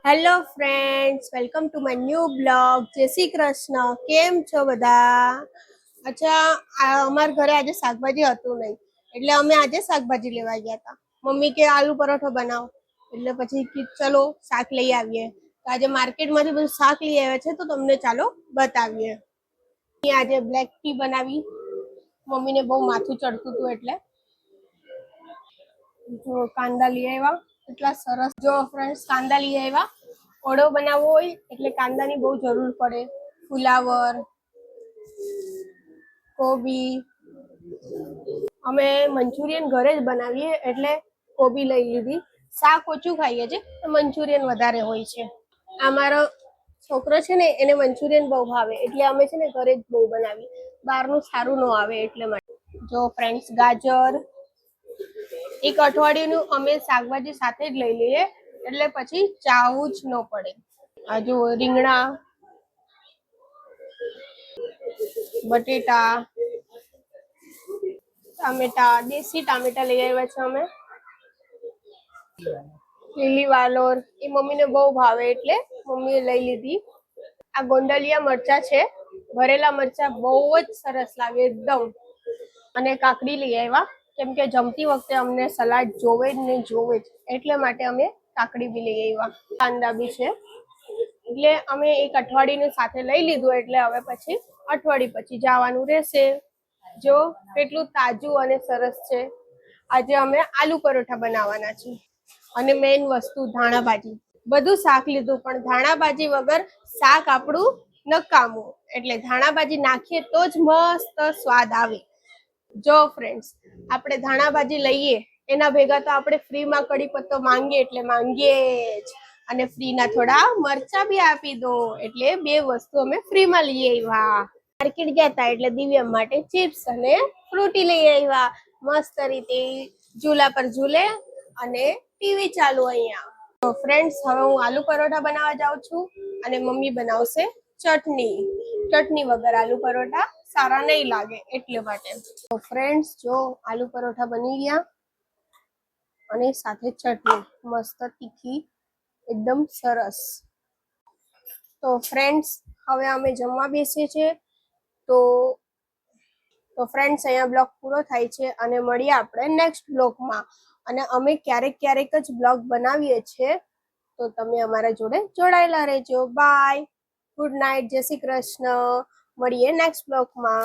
Hello friends, welcome to my new blog. જય શ્રી કૃષ્ણ. કેમ છો બધા? અચ્છા, અમારા ઘરે આજે શાકભાજી હતું નહીં, એટલે અમે આજે શાકભાજી લેવા ગયા હતા. મમ્મી કે આલુ પરોઠો બનાવો, એટલે પછી ચલો શાક લઈ આવીએ. તો આજે માર્કેટમાંથી બધું શાક લઈ આવ્યા છે, તો તમને ચાલો બતાવીએ. આજે બ્લેક ટી બનાવી, મમ્મીને બહુ માથું ચડતું હતું એટલે. જો કાંદા લઈ આવ્યા, એટલા સરસ. જો ફ્રેન્ડ્સ, કાંદા લઈ આવ્યા. ઓળો બનાવવો હોય એટલે કાંદાની બહુ જરૂર પડે. ફુલાવર, કોબી. અમે મંચુરિયન ઘરે જ બનાવીએ એટલે કોબી લઈ લીધી. શાક ઓછું ખાઈએ છે, મંચુરિયન વધારે હોય છે. આ મારો છોકરો છે ને, એને મંચુરિયન બહુ ભાવે, એટલે અમે છે ને ઘરે જ બહુ બનાવીએ. બહારનું સારું ન આવે એટલે માટે. જો ફ્રેન્ડ્સ, ગાજર. એક અઠવાડિયાનું અમે શાકભાજી સાથે જ લઈ લઈએ, એટલે પછી ચાવવું જ ન પડે. આ જો રીંગણા, બટેટા, ટામેટા, દેશી ટામેટા લઈ આવ્યા છે અમે. લીલી વાલોર એ મમ્મીને બહુ ભાવે એટલે મમ્મીએ લઈ લીધી. આ ગોંડલિયા મરચા છે, ભરેલા મરચા બહુ જ સરસ લાગે એકદમ. અને કાકડી લઈ આવ્યા, કેમ કે જમતી વખતે અમને સલાડ જોવે જ ને જોવે જ, એટલે માટે અમે કાકડી બી લઈ આવ્યા. કાંદા બી છે, એટલે અમે એક અઠવાડિયાનું સાથે લઈ લીધું, એટલે હવે પછી અઠવાડિયું પછી જવાનું રહેશે. જો કેટલું તાજું અને સરસ છે. આજે અમે આલુ પરોઠા બનાવવાના છે, અને મેઇન વસ્તુ ધાણાભાજી. બધું શાક લીધું, પણ ધાણાભાજી વગર શાક આપણું નકામું, એટલે ધાણાભાજી નાખીએ તો જ મસ્ત સ્વાદ આવે. જો ફ્રેન્ડ્સ, આપણે ધાણાભાજી લઈએ એના ભેગા તો આપણે ફ્રીમાં કડી પત્તો માંગીએ એટલે માંગીએ જ, અને ફ્રીના થોડા મરચા બી આપી દો, એટલે બે વસ્તુ અમે ફ્રીમાં લઈ આવ્યા. માર્કેટ ગયા હતા એટલે દિવ્ય માટે ચિપ્સ અને ફ્રૂટી લઈ આવ્યા. મસ્ત રીતે ઝૂલા પર ઝૂલે અને ટીવી ચાલુ અહીંયા. તો ફ્રેન્ડ્સ, હવે હું આલુ પરોઠા બનાવવા જાઉં છું, અને મમ્મી બનાવશે ચટણી. ચટણી વગર આલુ પરોઠા સારા નહીં લાગે, એટલે માટે. તો ફ્રેન્ડ્સ, જો આલુ પરોઠા બની ગયા, અને સાથે ચટણી મસ્ત તીખી, એકદમ સરસ. તો ફ્રેન્ડ્સ, હવે અમે જમવા બેસીએ છીએ. તો ફ્રેન્ડ્સ, અહીંયા બ્લોગ પૂરો થાય છે, અને મળીએ આપણે નેક્સ્ટ બ્લોગમાં. અને અમે ક્યારેક ક્યારેક જ બ્લોગ બનાવીએ છીએ, તો તમે અમારા જોડે જોડાયેલા રહેજો. બાય, ગુડ નાઇટ, જય શ્રી કૃષ્ણ. મળીએ નેક્સ્ટ બ્લોગમાં.